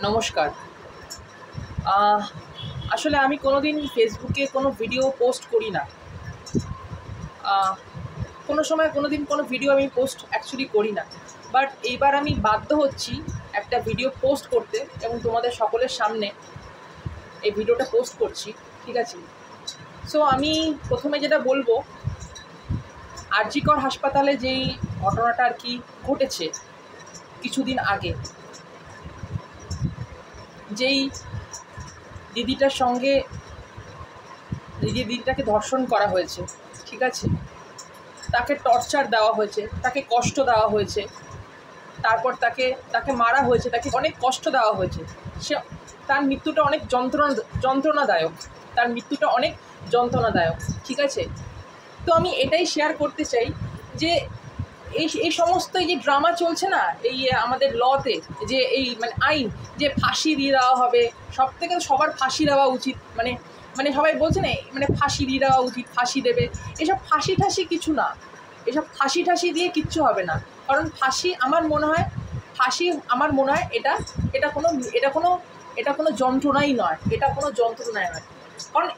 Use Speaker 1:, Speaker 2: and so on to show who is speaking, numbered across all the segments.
Speaker 1: নমস্কার। আসলে আমি কোনোদিন ফেসবুকে কোনো ভিডিও পোস্ট করি না। কোনো সময় কোনোদিন কোনো ভিডিও আমি পোস্ট অ্যাকচুয়ালি করি না। বাট এইবার আমি বাধ্য হচ্ছি একটা ভিডিও পোস্ট করতে এবং তোমাদের সকলের সামনে এই ভিডিওটা পোস্ট করছি। ঠিক আছে? সো আমি প্রথমে যেটা বলবো, আর.জি. কর হাসপাতালে যেই ঘটনাটা আর কি ঘটেছে কিছুদিন আগে, যেই দিদিটার সঙ্গে দিদিটাকে ধর্ষণ করা হয়েছে, ঠিক আছে, তাকে টর্চার দেওয়া হয়েছে, তাকে কষ্ট দেওয়া হয়েছে, তারপর তাকে মারা হয়েছে, তাকে অনেক কষ্ট দেওয়া হয়েছে। তার মৃত্যুটা অনেক যন্ত্রণাদায়ক, তার মৃত্যুটা অনেক যন্ত্রণাদায়ক, ঠিক আছে। তো আমি এটাই শেয়ার করতে চাই যে এই সমস্ত এই যে ড্রামা চলছে না এই আমাদের লতে, যে এই মানে আইন যে ফাঁসি দিয়ে দেওয়া হবে, সবার ফাঁসি দেওয়া উচিত, মানে মানে সবাই বলছে না মানে ফাঁসি দিয়ে দেওয়া উচিত, ফাঁসি দেবে, এসব ফাঁসি ঠাসি কিছু না, এসব ফাঁসি ঠাসি দিয়ে কিচ্ছু হবে না। কারণ ফাঁসি আমার মনে হয় এটা কোনো যন্ত্রণাই নয়, এটা কোনো যন্ত্রণাই নয়। কারণ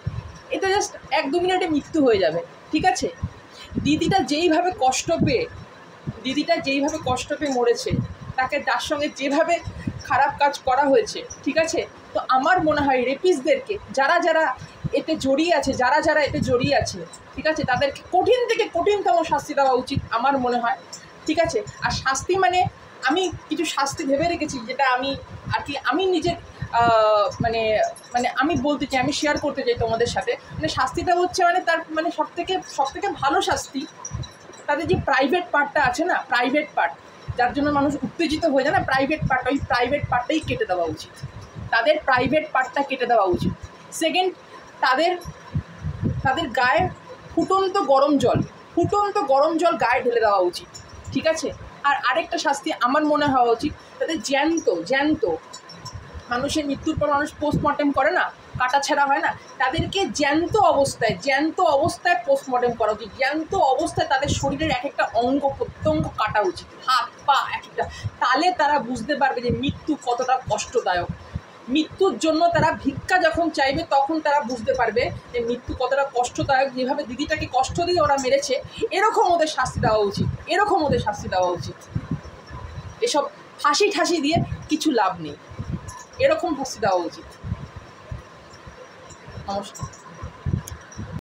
Speaker 1: এটা জাস্ট 1-2 মিনিটে মৃত্যু হয়ে যাবে, ঠিক আছে। দিদিটা যেইভাবে কষ্ট পেয়ে মরেছে, তাকে তার সঙ্গে যেভাবে খারাপ কাজ করা হয়েছে, ঠিক আছে। তো আমার মনে হয় রেপিস্টদেরকে যারা এতে জড়িয়ে আছে, ঠিক আছে, তাদেরকে কঠিন থেকে কঠিনতম শাস্তি দেওয়া উচিত আমার মনে হয়, ঠিক আছে। আর শাস্তি মানে আমি কিছু শাস্তি ভেবে রেখেছি, যেটা আমি নিজের মানে মানে আমি বলতে চাই, আমি শেয়ার করতে চাই তোমাদের সাথে। মানে শাস্তিটা হচ্ছে মানে তার মানে সব থেকে ভালো শাস্তি, তাদের যে প্রাইভেট পার্টটা আছে না, প্রাইভেট পার্ট যার জন্য মানুষ উত্তেজিত হয়ে যায় না, প্রাইভেট পার্টটাই কেটে দেওয়া উচিত, তাদের প্রাইভেট পার্টটা কেটে দেওয়া উচিত। সেকেন্ড, তাদের গায়ে ফুটন্ত গরম জল গায়ে ঢেলে দেওয়া উচিত, ঠিক আছে। আর আরেকটা শাস্তি আমার মনে হওয়া উচিত, তাদের জ্যান্ত মানুষের মৃত্যুর পর মানুষ পোস্টমর্টেম করে না, কাটা ছেঁড়া হয় না, তাদেরকে জ্যান্ত অবস্থায় পোস্টমর্টেম করা উচিত। জ্যান্ত অবস্থায় তাদের শরীরের এক একটা অঙ্গ প্রত্যঙ্গ কাটা উচিত, হাত পা এক একটা। তাহলে তারা বুঝতে পারবে যে মৃত্যু কতটা কষ্টদায়ক। মৃত্যুর জন্য তারা ভিক্ষা যখন চাইবে, তখন তারা বুঝতে পারবে যে মৃত্যু কতটা কষ্টদায়ক। যেভাবে দিদিটাকে কষ্ট দিয়ে ওরা মেরেছে, এরকম ওদের শাস্তি দেওয়া উচিত। এসব ফাঁসি ঠাসি দিয়ে কিছু লাভ নেই, এরকম শাস্তি দেওয়া উচিত। নমস্কার।